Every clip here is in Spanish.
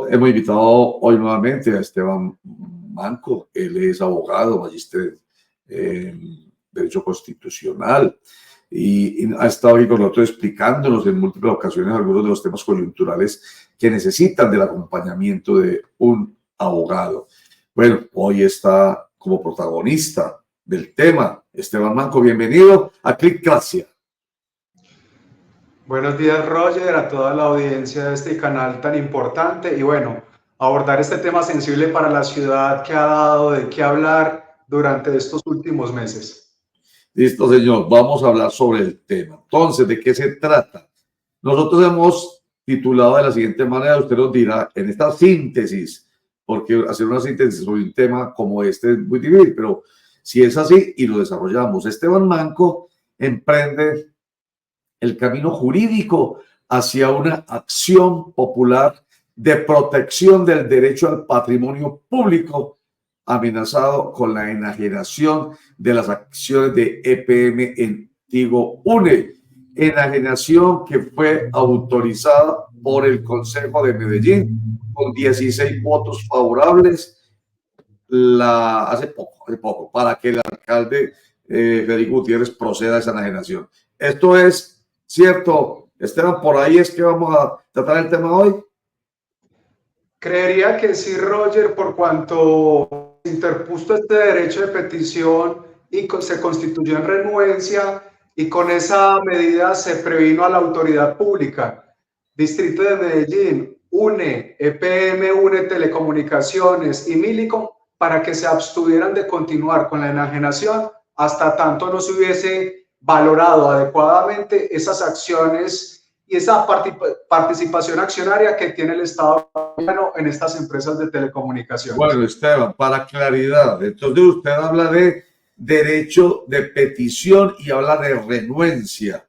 Hemos invitado hoy nuevamente a Esteban Manco. Él es abogado, magíster en Derecho Constitucional y ha estado aquí con nosotros explicándonos en múltiples ocasiones algunos de los temas coyunturales que necesitan del acompañamiento de un abogado. Bueno, hoy está como protagonista del tema Esteban Manco. Bienvenido a Clickracia. Buenos días, Roger, a toda la audiencia de este canal tan importante y bueno, abordar este tema sensible para la ciudad que ha dado de qué hablar durante estos últimos meses. Listo, señor, vamos a hablar sobre el tema. Entonces, ¿de qué se trata? Nosotros hemos titulado de la siguiente manera, usted nos dirá, en esta síntesis, porque hacer una síntesis sobre un tema como este es muy difícil, pero si es así y lo desarrollamos, Esteban Manco emprende el camino jurídico hacia una acción popular de protección del derecho al patrimonio público amenazado con la enajenación de las acciones de EPM en Tigo Une, enajenación que fue autorizada por el Consejo de Medellín con 16 votos favorables hace poco, para que el alcalde Federico Gutiérrez proceda a esa enajenación. Esto es cierto, Esteban, por ahí es que vamos a tratar el tema hoy. Creería que sí, Roger, por cuanto se interpuso este derecho de petición y se constituyó en renuencia y con esa medida se previno a la autoridad pública. Distrito de Medellín, UNE, EPM, UNE Telecomunicaciones y Milicom para que se abstuvieran de continuar con la enajenación hasta tanto no se hubiese valorado adecuadamente esas acciones y esa participación accionaria que tiene el Estado en estas empresas de telecomunicaciones. Bueno, Esteban, para claridad, entonces usted habla de derecho de petición y habla de renuencia.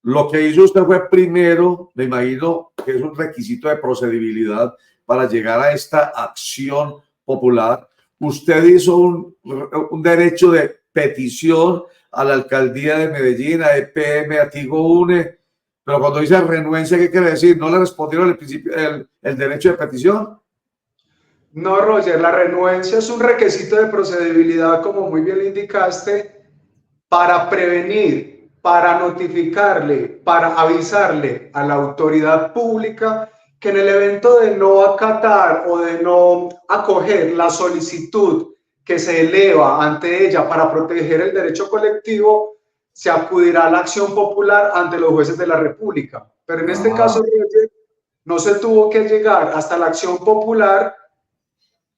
Lo que hizo usted fue primero, me imagino que es un requisito de procedibilidad para llegar a esta acción popular. Usted hizo un derecho de petición a la alcaldía de Medellín, a EPM, a Tigo Une, pero cuando dice renuencia, ¿qué quiere decir? ¿No le respondieron el derecho de petición? No, Roger, la renuencia es un requisito de procedibilidad, como muy bien le indicaste, para prevenir, para notificarle, para avisarle a la autoridad pública que en el evento de no acatar o de no acoger la solicitud que se eleva ante ella para proteger el derecho colectivo, se acudirá a la acción popular ante los jueces de la República. Pero en este caso, Roger, no se tuvo que llegar hasta la acción popular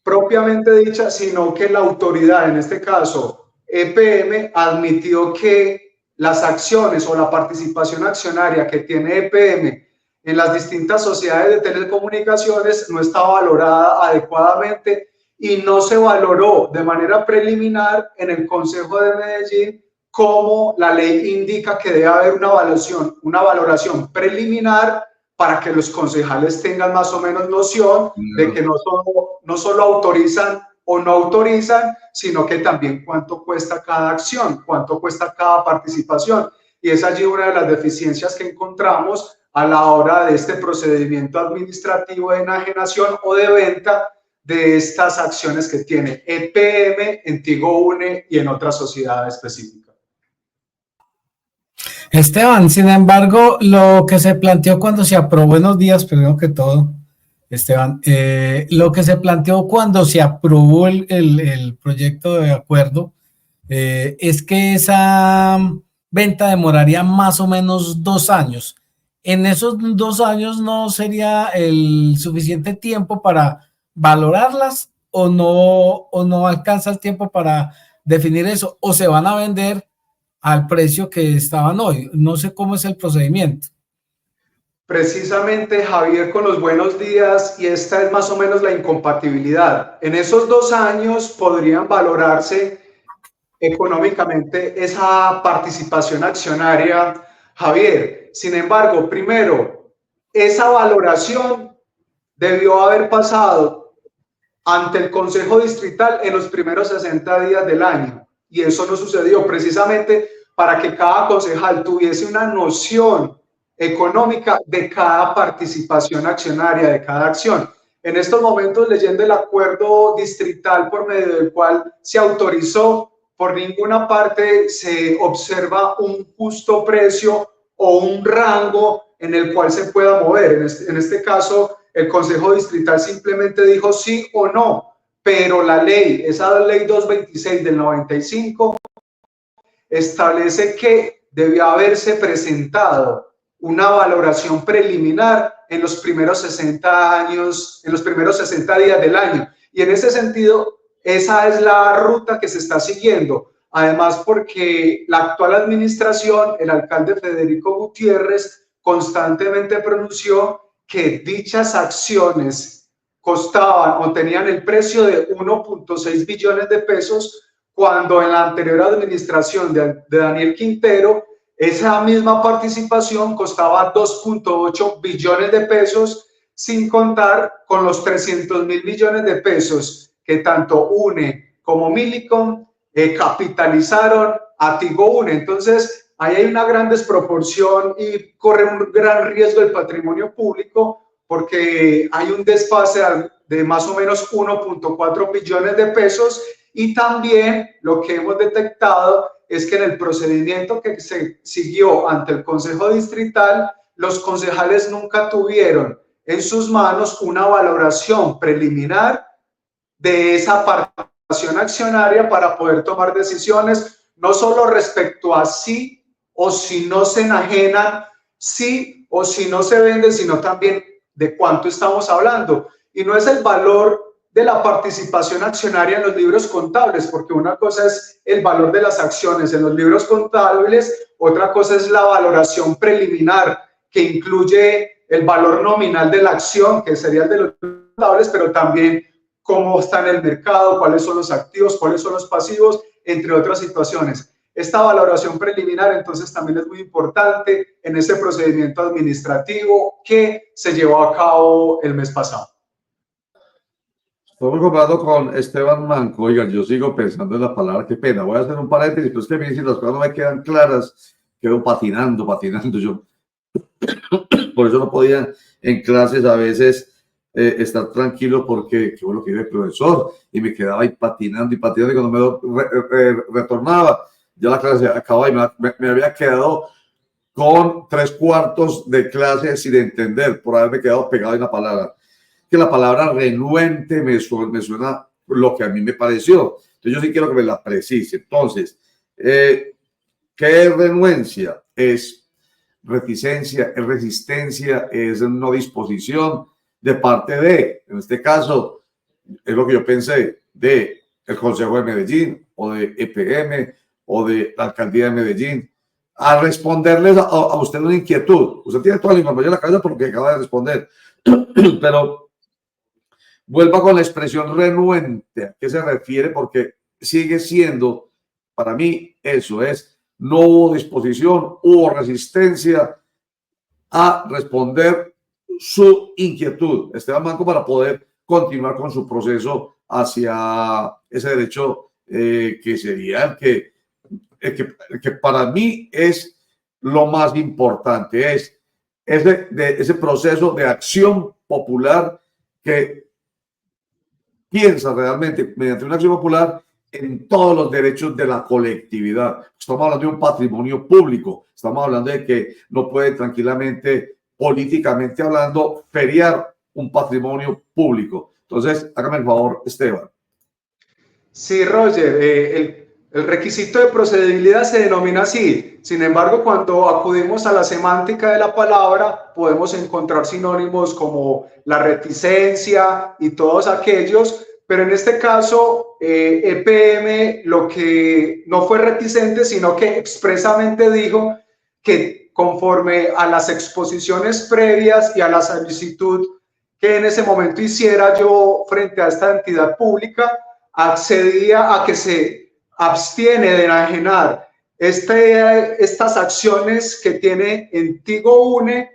propiamente dicha, sino que la autoridad, en este caso EPM, admitió que las acciones o la participación accionaria que tiene EPM en las distintas sociedades de telecomunicaciones no estaba valorada adecuadamente y no se valoró de manera preliminar en el Consejo de Medellín, como la ley indica que debe haber una valoración preliminar para que los concejales tengan más o menos noción de que no solo autorizan o no autorizan, sino que también cuánto cuesta cada acción, cuánto cuesta cada participación. Y es allí una de las deficiencias que encontramos a la hora de este procedimiento administrativo de enajenación o de venta de estas acciones que tiene EPM, en Tigo Une y en otras sociedades específicas. Esteban, sin embargo, lo que se planteó cuando se aprobó, buenos días, primero que todo, Esteban, lo que se planteó cuando se aprobó el proyecto de acuerdo es que esa venta demoraría más o menos 2 años. En esos 2 años no sería el suficiente tiempo para valorarlas o no alcanza el tiempo para definir eso, o se van a vender al precio que estaban hoy. No sé cómo es el procedimiento. Precisamente, Javier, con los buenos días, y esta es más o menos la incompatibilidad. En esos 2 años podrían valorarse económicamente esa participación accionaria, Javier. Sin embargo, primero, esa valoración debió haber pasado ante el Consejo Distrital en los primeros 60 días del año. Y eso no sucedió, precisamente para que cada concejal tuviese una noción económica de cada participación accionaria, de cada acción. en estos momentos leyendo el acuerdo distrital por medio del cual se autorizó, por ninguna parte se observa un justo precio o un rango en el cual se pueda mover. En este caso, el Consejo Distrital simplemente dijo sí o no, pero la ley, esa ley 226 del 95, establece que debía haberse presentado una valoración preliminar en los primeros 60 días del año. Y en ese sentido, esa es la ruta que se está siguiendo. Además, porque la actual administración, el alcalde Federico Gutiérrez, constantemente pronunció que dichas acciones costaban o tenían el precio de 1.6 billones de pesos, cuando en la anterior administración de Daniel Quintero, esa misma participación costaba 2.8 billones de pesos, sin contar con los 300.000 millones de pesos que tanto UNE como Millicom capitalizaron a Tigo UNE. Entonces, ahí hay una gran desproporción y corre un gran riesgo el patrimonio público, porque hay un desfase de más o menos 1.4 billones de pesos. Y también lo que hemos detectado es que en el procedimiento que se siguió ante el Consejo Distrital, los concejales nunca tuvieron en sus manos una valoración preliminar de esa participación accionaria para poder tomar decisiones, no solo respecto a sí o si no se enajenan, sí o si no se venden, sino también de cuánto estamos hablando. Y no es el valor de la participación accionaria en los libros contables, porque una cosa es el valor de las acciones en los libros contables, otra cosa es la valoración preliminar, que incluye el valor nominal de la acción, que sería el de los contables, pero también cómo está en el mercado, cuáles son los activos, cuáles son los pasivos, entre otras situaciones. Esta valoración preliminar, entonces, también es muy importante en ese procedimiento administrativo que se llevó a cabo el mes pasado. Estamos comparando con Esteban Manco. Oigan, yo sigo pensando en la palabra, qué pena. Voy a hacer un paréntesis, pero es que a mí si las cosas no me quedan claras, quedo patinando. Yo, por eso no podía en clases a veces estar tranquilo, porque qué bueno que iba el profesor y me quedaba ahí patinando y cuando me retornaba, ya la clase acababa y me había quedado con 3/4 de clase sin entender por haberme quedado pegado en la palabra. Que la palabra renuente me suena lo que a mí me pareció. Entonces yo sí quiero que me la precise. Entonces, ¿qué es renuencia? Es reticencia, es resistencia, es no disposición de parte de, en este caso, es lo que yo pensé, de el Consejo de Medellín o de EPM o de la Alcaldía de Medellín, a responderles a usted una inquietud. Usted tiene toda la información en la cabeza por lo que acaba de responder, pero vuelva con la expresión renuente. ¿A qué se refiere? Porque sigue siendo, para mí, eso es, no hubo disposición, hubo resistencia a responder su inquietud, Esteban Manco, para poder continuar con su proceso hacia ese derecho que sería el que para mí es lo más importante, es ese proceso de acción popular que piensa realmente mediante una acción popular en todos los derechos de la colectividad. Estamos hablando de un patrimonio público, estamos hablando de que no puede tranquilamente, políticamente hablando, feriar un patrimonio público. Entonces, hágame el favor, Esteban. Sí, Roger, el requisito de procedibilidad se denomina así. Sin embargo, cuando acudimos a la semántica de la palabra, podemos encontrar sinónimos como la reticencia y todos aquellos, pero en este caso, EPM lo que no fue reticente, sino que expresamente dijo que conforme a las exposiciones previas y a la solicitud que en ese momento hiciera yo frente a esta entidad pública, accedía a que se abstiene de enajenar estas acciones que tiene en Tigo UNE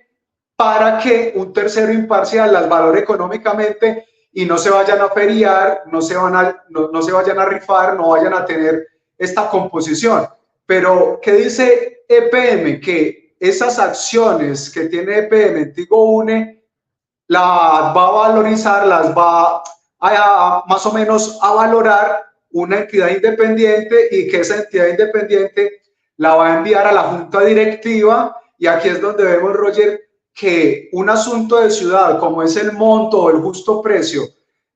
para que un tercero imparcial las valore económicamente y no se vayan a feriar, no se vayan a rifar, no vayan a tener esta composición. Pero, ¿qué dice EPM? Que esas acciones que tiene EPM en Tigo UNE las va a valorizar, las va a más o menos a valorar una entidad independiente y que esa entidad independiente la va a enviar a la junta directiva. Y aquí es donde vemos, Roger, que un asunto de ciudad como es el monto o el justo precio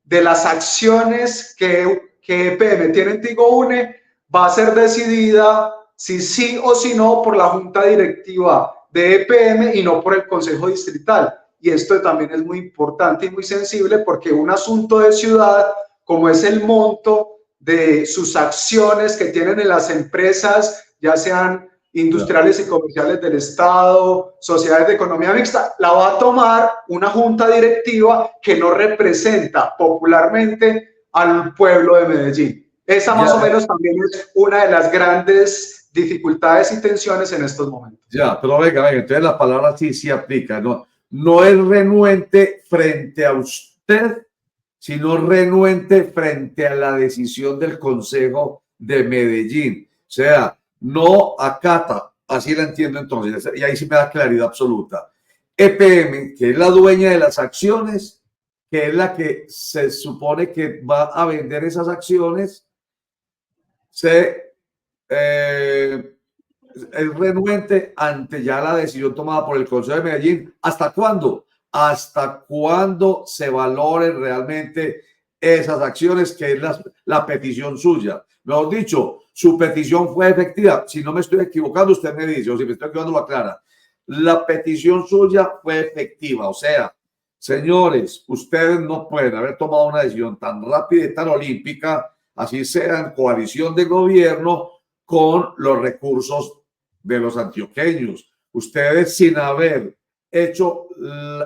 de las acciones que EPM tiene en Tigo Une va a ser decidida si sí o si no por la junta directiva de EPM y no por el consejo distrital. Y esto también es muy importante y muy sensible porque un asunto de ciudad como es el monto de sus acciones que tienen en las empresas, ya sean industriales y comerciales del Estado, sociedades de economía mixta, la va a tomar una junta directiva que no representa popularmente al pueblo de Medellín. Esa más o menos también es una de las grandes dificultades y tensiones en estos momentos. Ya, pero venga, entonces la palabra sí aplica, ¿no? No es renuente frente a usted, sino renuente frente a la decisión del Consejo de Medellín. O sea, no acata, así la entiendo entonces, y ahí sí me da claridad absoluta. EPM, que es la dueña de las acciones, que es la que se supone que va a vender esas acciones, es renuente ante ya la decisión tomada por el Consejo de Medellín. ¿Hasta cuándo? Hasta cuándo se valoren realmente esas acciones, que es la petición suya. Mejor dicho, su petición fue efectiva. Si no me estoy equivocando, usted me dice, o si me estoy equivocando, lo aclara. La petición suya fue efectiva. O sea, señores, ustedes no pueden haber tomado una decisión tan rápida y tan olímpica, así sea en coalición de gobierno, con los recursos de los antioqueños. Ustedes, sin haber hecho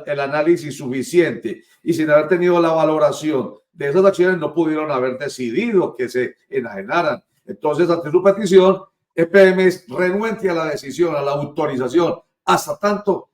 el análisis suficiente y sin haber tenido la valoración de esas acciones, no pudieron haber decidido que se enajenaran. Entonces, ante su petición, EPM es renuente a la decisión, a la autorización, hasta tanto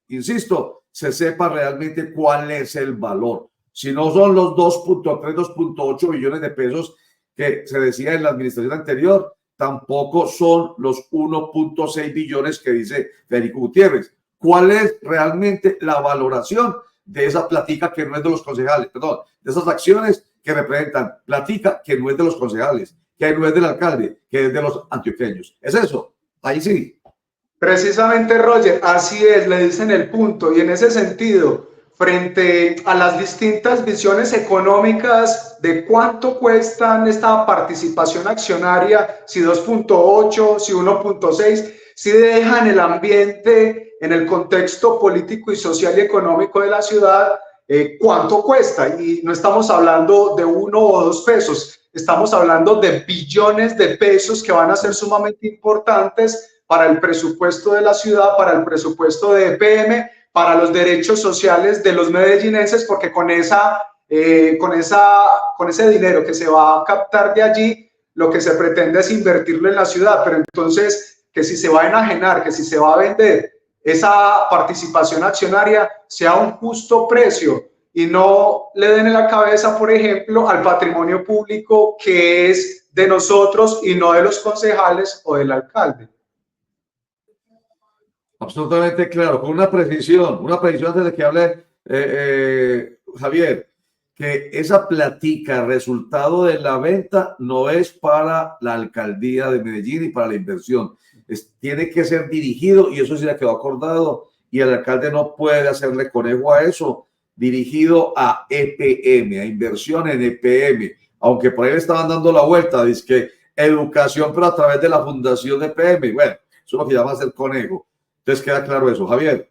insisto, se sepa realmente cuál es el valor. Si no son los 2.3, 2.8 billones de pesos que se decía en la administración anterior, tampoco son los 1.6 billones que dice Federico Gutiérrez. ¿Cuál es realmente la valoración de esa platica que no es de los concejales? Perdón, de esas acciones que representan platica que no es de los concejales, que no es del alcalde, que es de los antioqueños. ¿Es eso? Ahí sí. Precisamente, Roger, así es, le dicen el punto. Y en ese sentido, frente a las distintas visiones económicas de cuánto cuestan esta participación accionaria, si 2.8, si 1.6, si dejan el ambiente en el contexto político y social y económico de la ciudad, cuánto cuesta. Y no estamos hablando de 1 o 2 pesos, estamos hablando de billones de pesos que van a ser sumamente importantes para el presupuesto de la ciudad, para el presupuesto de EPM, para los derechos sociales de los medellinenses, porque con ese dinero que se va a captar de allí, lo que se pretende es invertirlo en la ciudad. Pero entonces, que si se va a enajenar, que si se va a vender esa participación accionaria, sea un justo precio y no le den en la cabeza, por ejemplo, al patrimonio público que es de nosotros y no de los concejales o del alcalde. Absolutamente claro, con una precisión antes de que hable Javier, que esa platica, resultado de la venta, no es para la alcaldía de Medellín y para la inversión. Tiene que ser dirigido, y eso sí le quedó acordado, y el alcalde no puede hacerle conejo a eso, dirigido a EPM, a inversión en EPM, aunque por ahí le estaban dando la vuelta, dice que educación, pero a través de la fundación de EPM. Bueno, eso es lo que llama hacer conejo. Entonces queda claro eso, Javier.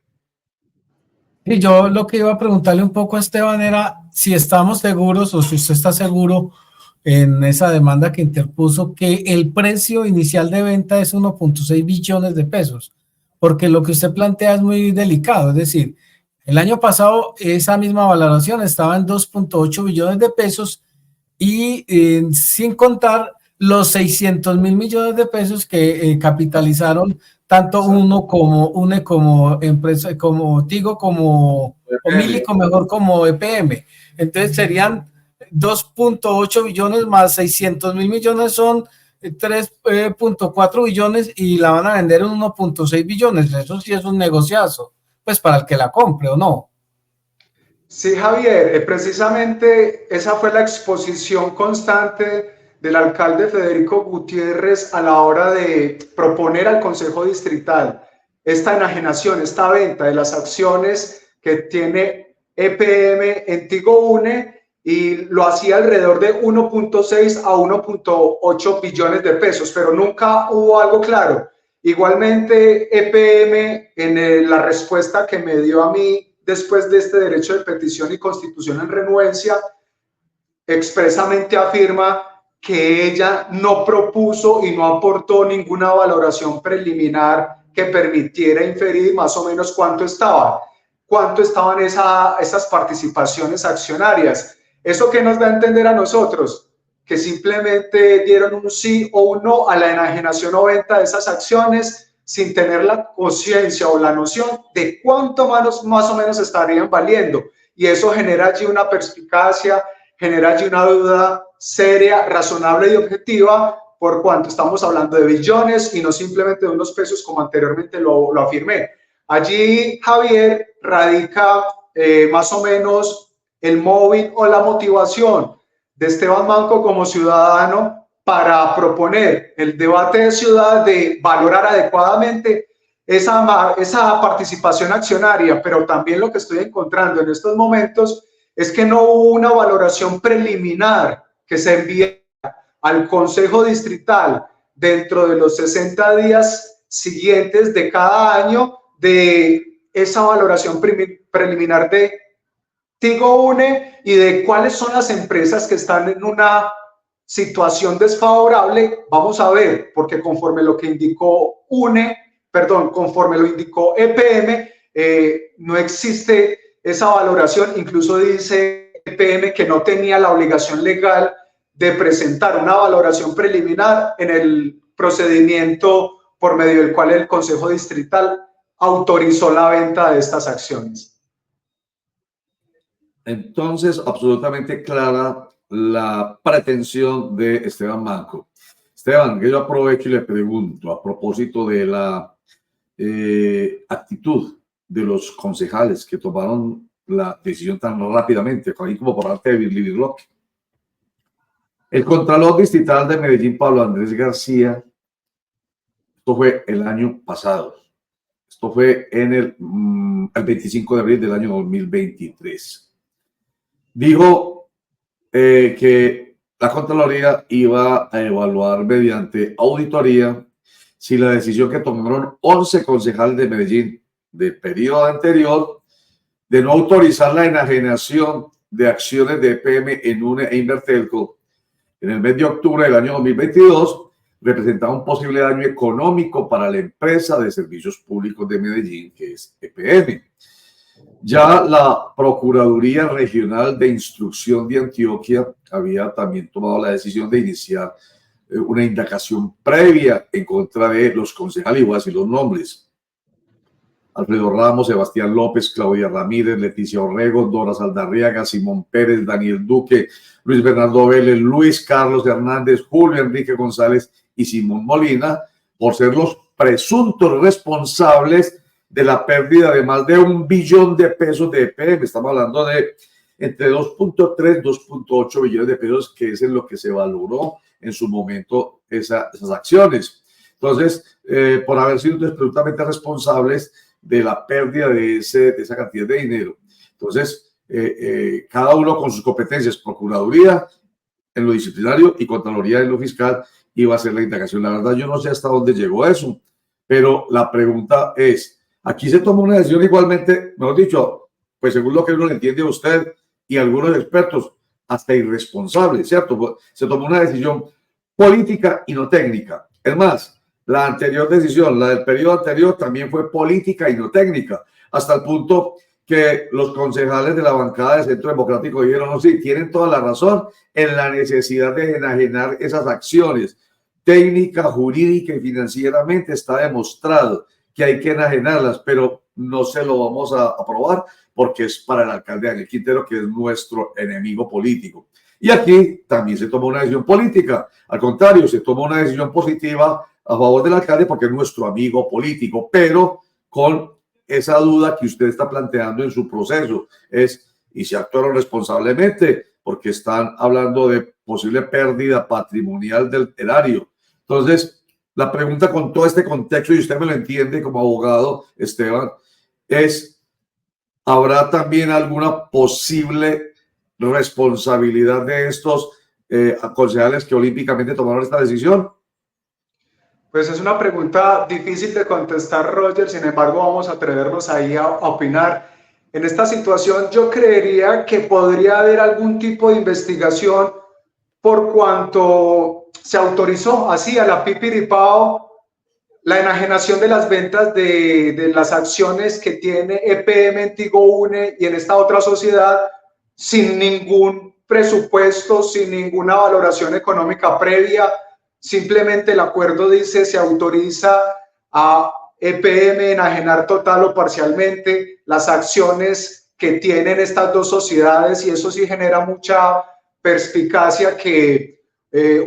Y yo lo que iba a preguntarle un poco a Esteban era si estamos seguros o si usted está seguro en esa demanda que interpuso que el precio inicial de venta es 1.6 billones de pesos, porque lo que usted plantea es muy delicado, es decir, el año pasado esa misma valoración estaba en 2.8 billones de pesos y sin contar los 600 mil millones de pesos que capitalizaron tanto uno como UNE, como empresa, como Tigo, como Omílico, mejor como EPM. Entonces serían 2.8 billones más 600 mil millones, son 3.4 billones y la van a vender en 1.6 billones. Eso sí es un negociazo, pues para el que la compre o no. Sí, Javier, precisamente esa fue la exposición constante del alcalde Federico Gutiérrez a la hora de proponer al Consejo Distrital esta enajenación, esta venta de las acciones que tiene EPM en Tigo Une, y lo hacía alrededor de 1.6 a 1.8 billones de pesos, pero nunca hubo algo claro. Igualmente, EPM, en la respuesta que me dio a mí después de este derecho de petición y constitución en renuencia, expresamente afirma que ella no propuso y no aportó ninguna valoración preliminar que permitiera inferir más o menos cuánto estaban esas participaciones accionarias. ¿Eso qué nos da a entender a nosotros? Que simplemente dieron un sí o un no a la enajenación o venta de esas acciones sin tener la conciencia o la noción de cuánto más o menos estarían valiendo. Y eso genera allí una perspicacia, genera allí una duda seria, razonable y objetiva, por cuanto estamos hablando de billones y no simplemente de unos pesos como anteriormente lo afirmé. Allí, Javier, radica más o menos el móvil o la motivación de Esteban Manco como ciudadano para proponer el debate de ciudad, de valorar adecuadamente esa participación accionaria, pero también lo que estoy encontrando en estos momentos es que no hubo una valoración preliminar que se envíe al Consejo Distrital dentro de los 60 días siguientes de cada año de esa valoración preliminar de Tigo Une y de cuáles son las empresas que están en una situación desfavorable. Vamos a ver, porque conforme lo que indicó conforme lo indicó EPM, no existe esa valoración. Incluso dice EPM que no tenía la obligación legal de presentar una valoración preliminar en el procedimiento por medio del cual el Consejo Distrital autorizó la venta de estas acciones. Entonces, absolutamente clara la pretensión de Esteban Manco. Esteban, que yo aprovecho y le pregunto a propósito de la actitud de los concejales que tomaron la decisión tan rápidamente, como por parte de Birlibirloque. El Contralor Distrital de Medellín, Pablo Andrés García, esto fue el año pasado, esto fue en el 25 de abril del año 2023. Dijo que la Contraloría iba a evaluar mediante auditoría si la decisión que tomaron 11 concejales de Medellín del periodo anterior de no autorizar la enajenación de acciones de EPM en UNE e Invertelco en el mes de octubre del año 2022 representaba un posible daño económico para la empresa de servicios públicos de Medellín, que es EPM. Ya la Procuraduría Regional de Instrucción de Antioquia había también tomado la decisión de iniciar una indagación previa en contra de los concejales, y voy a decir los nombres: Alfredo Ramos, Sebastián López, Claudia Ramírez, Leticia Orrego, Dora Saldarriaga, Simón Pérez, Daniel Duque, Luis Bernardo Vélez, Luis Carlos Hernández, Julio Enrique González y Simón Molina, por ser los presuntos responsables de la pérdida de más de 1 billón de pesos de EPM. Estamos hablando de entre 2.3 y 2.8 billones de pesos, que es en lo que se valoró en su momento esas acciones. Entonces, por haber sido absolutamente responsables de la pérdida de esa cantidad de dinero. Entonces, cada uno con sus competencias, Procuraduría en lo disciplinario y Contraloría en lo fiscal, iba a hacer la indagación. La verdad, yo no sé hasta dónde llegó eso, pero la pregunta es, aquí se tomó una decisión igualmente, mejor dicho, pues según lo que uno le entiende a usted y a algunos expertos, hasta irresponsable, ¿cierto? Se tomó una decisión política y no técnica. Es más, la anterior decisión, la del periodo anterior, también fue política y no técnica, hasta el punto que los concejales de la bancada del Centro Democrático dijeron, no, sí, tienen toda la razón en la necesidad de enajenar esas acciones. Técnica, jurídica y financieramente está demostrado que hay que enajenarlas, pero no se lo vamos a aprobar porque es para el alcalde Daniel Quintero, que es nuestro enemigo político. Y aquí también se tomó una decisión política. Al contrario, se tomó una decisión positiva a favor del alcalde porque es nuestro amigo político, pero con esa duda que usted está planteando en su proceso. Es y se actuaron responsablemente porque están hablando de posible pérdida patrimonial del erario. Entonces, la pregunta con todo este contexto, y usted me lo entiende como abogado, Esteban, es, ¿habrá también alguna posible responsabilidad de estos concejales que olímpicamente tomaron esta decisión? Pues es una pregunta difícil de contestar, Roger, sin embargo vamos a atrevernos ahí a opinar. En esta situación yo creería que podría haber algún tipo de investigación por cuanto se autorizó así a la pipiripao la enajenación de las ventas de las acciones que tiene EPM en Tigo Une y en esta otra sociedad sin ningún presupuesto, sin ninguna valoración económica previa. Simplemente el acuerdo dice se autoriza a EPM enajenar total o parcialmente las acciones que tienen estas dos sociedades, y eso sí genera mucha perspicacia que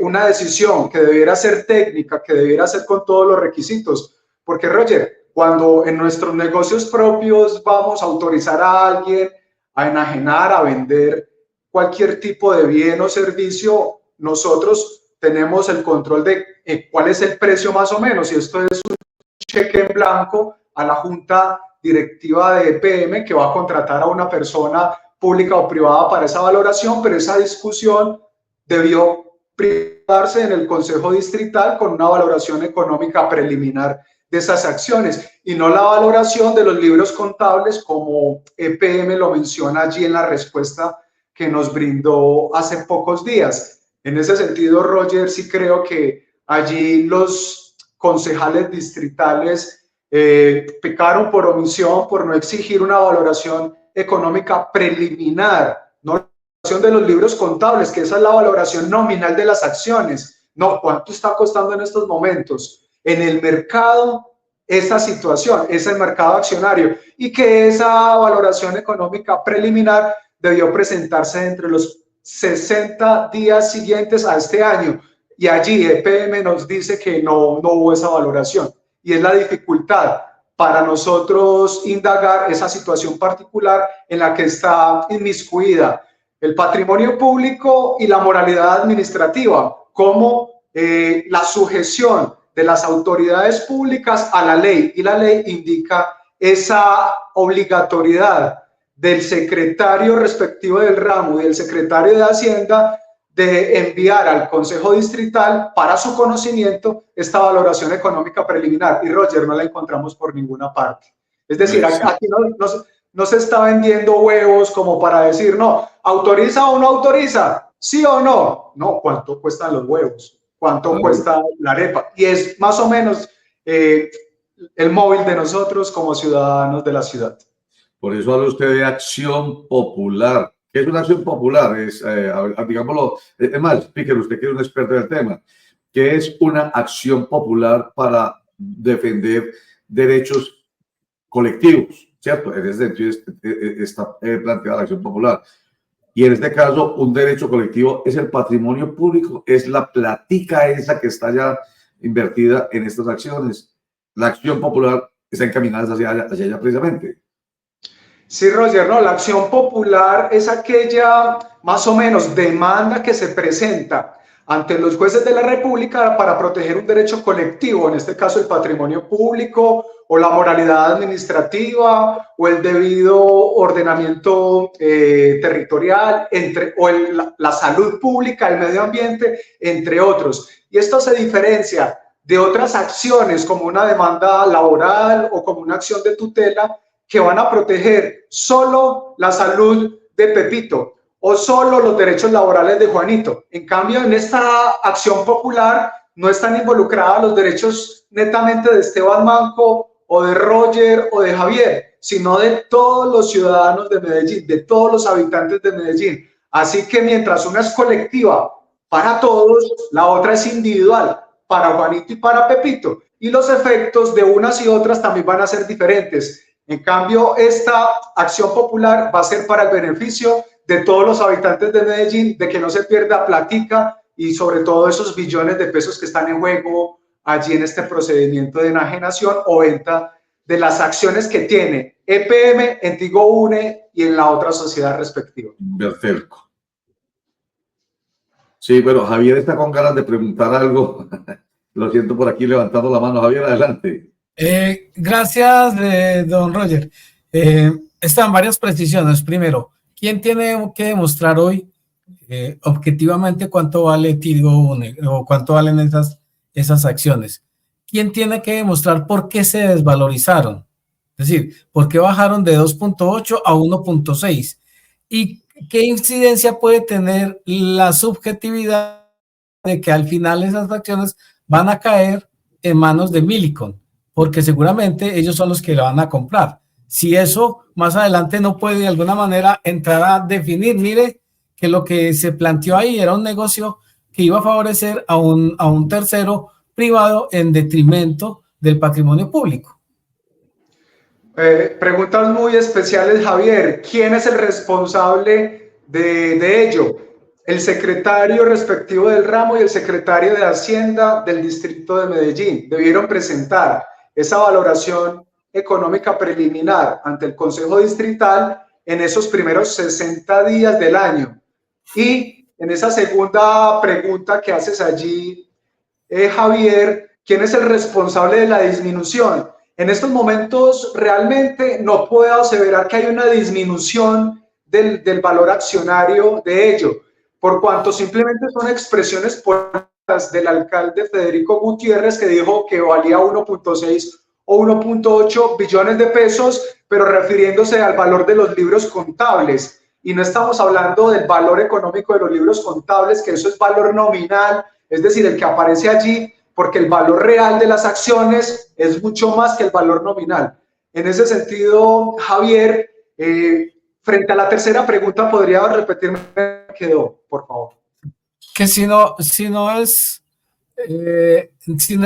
una decisión que debiera ser técnica, que debiera ser con todos los requisitos. Porque, Roger, cuando en nuestros negocios propios vamos a autorizar a alguien a enajenar, a vender cualquier tipo de bien o servicio, nosotros tenemos el control de cuál es el precio más o menos, y esto es un cheque en blanco a la junta directiva de EPM que va a contratar a una persona pública o privada para esa valoración, pero esa discusión debió privarse en el Consejo Distrital con una valoración económica preliminar de esas acciones y no la valoración de los libros contables como EPM lo menciona allí en la respuesta que nos brindó hace pocos días. En ese sentido, Roger, sí creo que allí los concejales distritales pecaron por omisión, por no exigir una valoración económica preliminar, no de los libros contables, que esa es la valoración nominal de las acciones. No, ¿cuánto está costando en estos momentos en el mercado esa situación, ese mercado accionario? Y que esa valoración económica preliminar debió presentarse entre los 60 días siguientes a este año. Y allí EPM nos dice que no hubo esa valoración. Y es la dificultad para nosotros indagar esa situación particular en la que está inmiscuida el patrimonio público y la moralidad administrativa, como la sujeción de las autoridades públicas a la ley, y la ley indica esa obligatoriedad del secretario respectivo del ramo y del secretario de Hacienda de enviar al Consejo Distrital para su conocimiento esta valoración económica preliminar, y Roger, no la encontramos por ninguna parte. Es decir, aquí no se está vendiendo huevos como para decir, no, ¿autoriza o no autoriza? ¿Sí o no? No, ¿cuánto cuestan los huevos? ¿Cuánto cuesta la arepa? Y es más o menos el móvil de nosotros como ciudadanos de la ciudad. Por eso habla usted de acción popular. ¿Qué es una acción popular? Es, digámoslo, es más, Speaker, usted que es un experto del tema. ¿Qué es una acción popular para defender derechos colectivos? ¿Cierto? En ese sentido está planteada la acción popular. Y en este caso, un derecho colectivo es el patrimonio público, es la platica esa que está ya invertida en estas acciones. La acción popular está encaminada hacia allá precisamente. Sí, Roger, no, la acción popular es aquella más o menos demanda que se presenta ante los jueces de la República para proteger un derecho colectivo, en este caso el patrimonio público o la moralidad administrativa o el debido ordenamiento territorial, la salud pública, el medio ambiente, entre otros. Y esto se diferencia de otras acciones como una demanda laboral o como una acción de tutela que van a proteger solo la salud de Pepito o solo los derechos laborales de Juanito. En cambio, en esta acción popular no están involucrados los derechos netamente de Esteban Manco o de Roger o de Javier, sino de todos los ciudadanos de Medellín, de todos los habitantes de Medellín. Así que mientras una es colectiva para todos, la otra es individual para Juanito y para Pepito. Y los efectos de unas y otras también van a ser diferentes. En cambio, esta acción popular va a ser para el beneficio de todos los habitantes de Medellín, de que no se pierda platica y sobre todo esos billones de pesos que están en juego allí en este procedimiento de enajenación o venta de las acciones que tiene EPM en Tigo Une y en la otra sociedad respectiva. Bertelco. Sí, bueno, Javier está con ganas de preguntar algo. Lo siento por aquí levantando la mano. Javier, adelante. Gracias, don Roger. Están varias precisiones. Primero, ¿quién tiene que demostrar hoy objetivamente cuánto vale Tigo Une o cuánto valen esas acciones? ¿Quién tiene que demostrar por qué se desvalorizaron? Es decir, ¿por qué bajaron de 2.8 a 1.6? ¿Y qué incidencia puede tener la subjetividad de que al final esas acciones van a caer en manos de Millicom? Porque seguramente ellos son los que la van a comprar. Si eso más adelante no puede de alguna manera entrar a definir, mire que lo que se planteó ahí era un negocio que iba a favorecer a un tercero privado en detrimento del patrimonio público. Preguntas muy especiales, Javier. ¿Quién es el responsable de ello? El secretario respectivo del ramo y el secretario de Hacienda del Distrito de Medellín debieron presentar esa valoración económica preliminar ante el Consejo Distrital en esos primeros 60 días del año. Y en esa segunda pregunta que haces allí, Javier, ¿quién es el responsable de la disminución? En estos momentos realmente no puedo aseverar que hay una disminución del valor accionario de ello, por cuanto simplemente son expresiones políticas del alcalde Federico Gutiérrez, que dijo que valía 1.6 o 1.8 billones de pesos, pero refiriéndose al valor de los libros contables. Y no estamos hablando del valor económico de los libros contables, que eso es valor nominal, es decir, el que aparece allí, porque el valor real de las acciones es mucho más que el valor nominal. En ese sentido, Javier, frente a la tercera pregunta, ¿podría repetirme qué quedó, por favor? Que si no es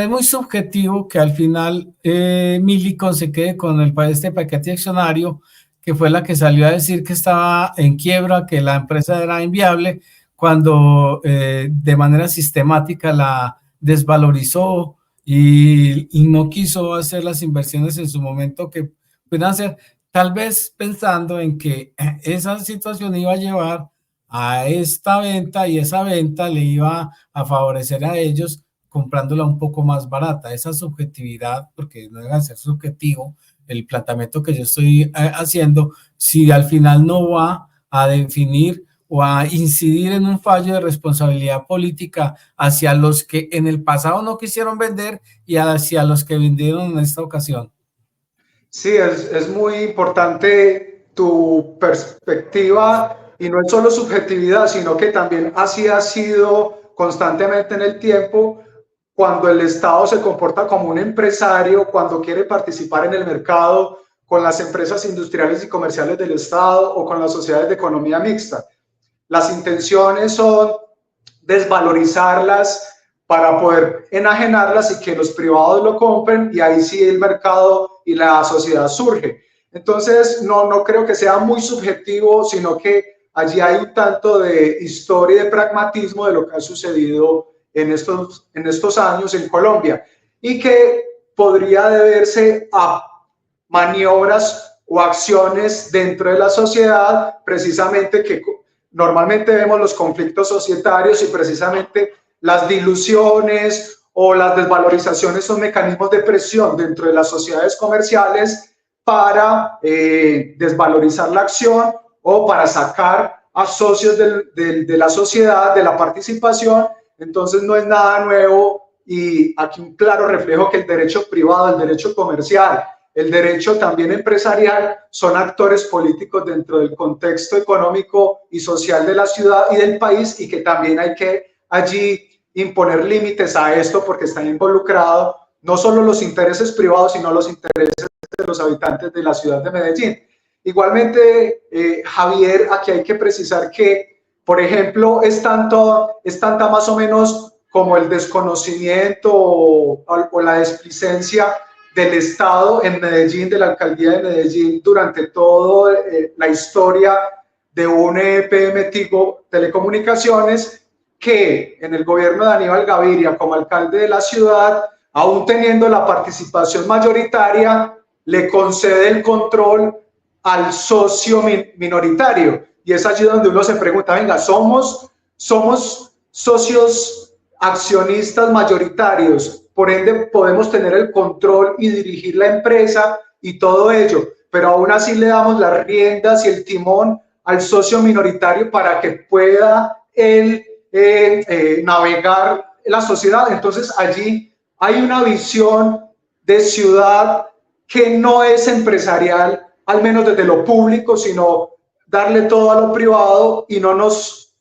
muy subjetivo que al final Millicom se quede con este paquete accionario, que fue la que salió a decir que estaba en quiebra, que la empresa era inviable, cuando de manera sistemática la desvalorizó y no quiso hacer las inversiones en su momento que pudieran hacer, tal vez pensando en que esa situación iba a llevar a esta venta y esa venta le iba a favorecer a ellos comprándola un poco más barata. Esa subjetividad, porque no debe ser subjetivo el planteamiento que yo estoy haciendo, si al final no va a definir o a incidir en un fallo de responsabilidad política hacia los que en el pasado no quisieron vender y hacia los que vendieron en esta ocasión. Sí, es muy importante tu perspectiva y no es solo subjetividad, sino que también así ha sido constantemente en el tiempo cuando el Estado se comporta como un empresario, cuando quiere participar en el mercado con las empresas industriales y comerciales del Estado o con las sociedades de economía mixta. Las intenciones son desvalorizarlas para poder enajenarlas y que los privados lo compren, y ahí sí el mercado y la sociedad surge. Entonces, no creo que sea muy subjetivo, sino que allí hay un tanto de historia y de pragmatismo de lo que ha sucedido en estos años en Colombia, y que podría deberse a maniobras o acciones dentro de la sociedad, precisamente que normalmente vemos los conflictos societarios, y precisamente las diluciones o las desvalorizaciones son mecanismos de presión dentro de las sociedades comerciales para desvalorizar la acción o para sacar a socios de la sociedad, de la participación. Entonces no es nada nuevo, y aquí un claro reflejo que el derecho privado, el derecho comercial, el derecho también empresarial son actores políticos dentro del contexto económico y social de la ciudad y del país, y que también hay que allí imponer límites a esto, porque están involucrados no solo los intereses privados, sino los intereses de los habitantes de la ciudad de Medellín. Igualmente, Javier, aquí hay que precisar que, por ejemplo, es tanta más o menos como el desconocimiento o la desplicencia del Estado en Medellín, de la alcaldía de Medellín, durante toda la historia de un EPM Tigo Telecomunicaciones, que en el gobierno de Aníbal Gaviria como alcalde de la ciudad, aún teniendo la participación mayoritaria, le concede el control al socio minoritario. Y es allí donde uno se pregunta, venga, somos socios accionistas mayoritarios, por ende podemos tener el control y dirigir la empresa y todo ello, pero aún así le damos las riendas y el timón al socio minoritario para que pueda él navegar la sociedad. Entonces allí hay una visión de ciudad que no es empresarial, al menos desde lo público, sino darle todo a lo privado y no nos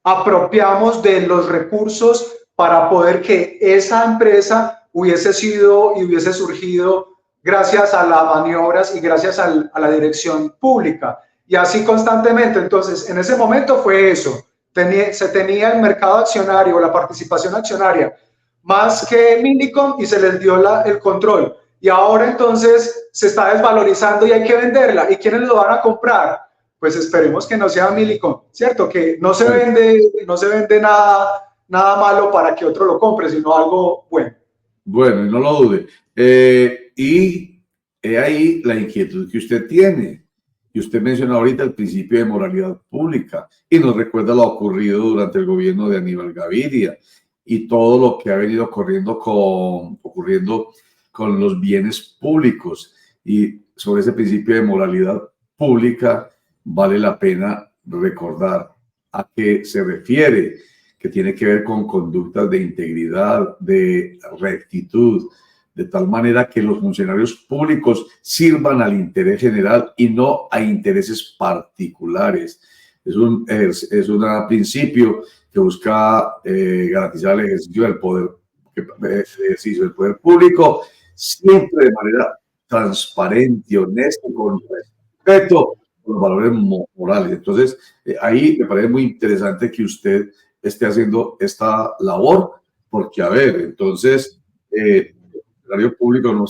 apropiamos de los recursos para poder que esa empresa hubiese sido y hubiese surgido gracias a las maniobras y gracias a la dirección pública. Y así constantemente. Entonces, en ese momento fue eso. Se tenía el mercado accionario, la participación accionaria, más que Millicom, y se les dio el control. Y ahora entonces se está desvalorizando y hay que venderla. ¿Y quiénes lo van a comprar? Pues esperemos que no sea Millicom, ¿cierto? Que no se vende nada malo para que otro lo compre, sino algo bueno. Bueno, y no lo dude. Y ahí la inquietud que usted tiene. Y usted mencionó ahorita el principio de moralidad pública y nos recuerda lo ocurrido durante el gobierno de Aníbal Gaviria y todo lo que ha venido ocurriendo con los bienes públicos. Y sobre ese principio de moralidad pública vale la pena recordar a qué se refiere, que tiene que ver con conductas de integridad, de rectitud, de tal manera que los funcionarios públicos sirvan al interés general y no a intereses particulares. Es un principio que busca garantizar el ejercicio del poder público, siempre de manera transparente, honesta, con respeto a los valores morales. Entonces, ahí me parece muy interesante que usted esté haciendo esta labor, porque, a ver, entonces, el funcionario público, no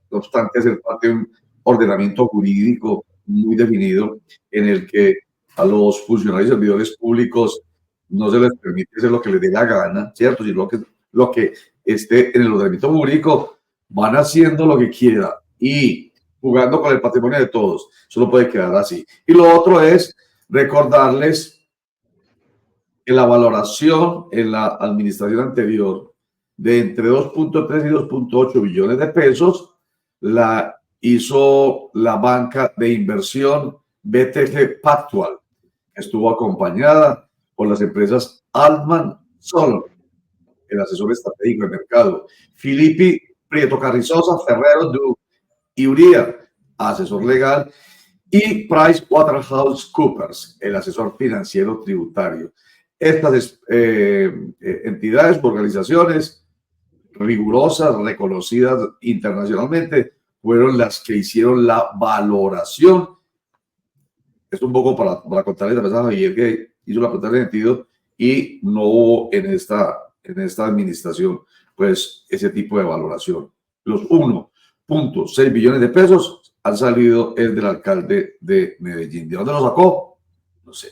obstante ser parte de un ordenamiento jurídico muy definido en el que a los funcionarios y servidores públicos no se les permite hacer lo que les dé la gana, ¿cierto? Sino lo que esté en el ordenamiento jurídico, van haciendo lo que quieran y jugando con el patrimonio de todos. Eso no puede quedar así. Y lo otro es recordarles que la valoración en la administración anterior de entre 2.3 y 2.8 billones de pesos la hizo la banca de inversión BTG Pactual, que estuvo acompañada por las empresas Altman Solon, el asesor estratégico de mercado, Filippi Prieto Carrizosa, Ferrero y Uría, asesor legal, y PricewaterhouseCoopers, el asesor financiero tributario. Estas entidades o organizaciones rigurosas, reconocidas internacionalmente, fueron las que hicieron la valoración. Es un poco para contarles la persona que hizo la pregunta de sentido y no hubo en esta administración pues ese tipo de valoración. Los 1.6 billones de pesos han salido el del alcalde de Medellín. ¿De dónde lo sacó? No sé.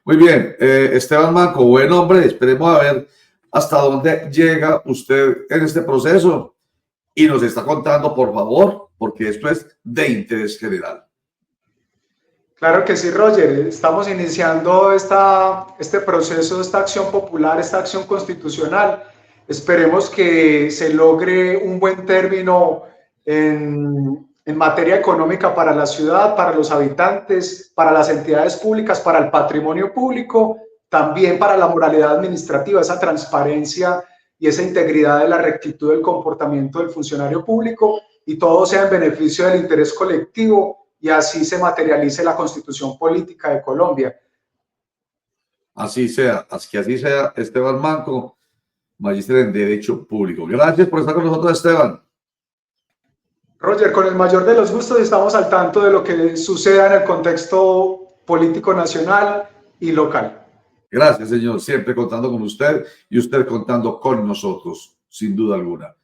Muy bien, Esteban Manco, buen hombre, esperemos a ver hasta dónde llega usted en este proceso y nos está contando, por favor, porque esto es de interés general. Claro que sí, Roger. Estamos iniciando este proceso, esta acción popular, esta acción constitucional. Esperemos que se logre un buen término en materia económica para la ciudad, para los habitantes, para las entidades públicas, para el patrimonio público, también para la moralidad administrativa, esa transparencia y esa integridad de la rectitud del comportamiento del funcionario público, y todo sea en beneficio del interés colectivo y así se materialice la constitución política de Colombia. Así sea, que así sea. Esteban Manco, magíster en Derecho Público. Gracias por estar con nosotros, Esteban. Roger, con el mayor de los gustos, estamos al tanto de lo que suceda en el contexto político nacional y local. Gracias, señor. Siempre contando con usted y usted contando con nosotros, sin duda alguna.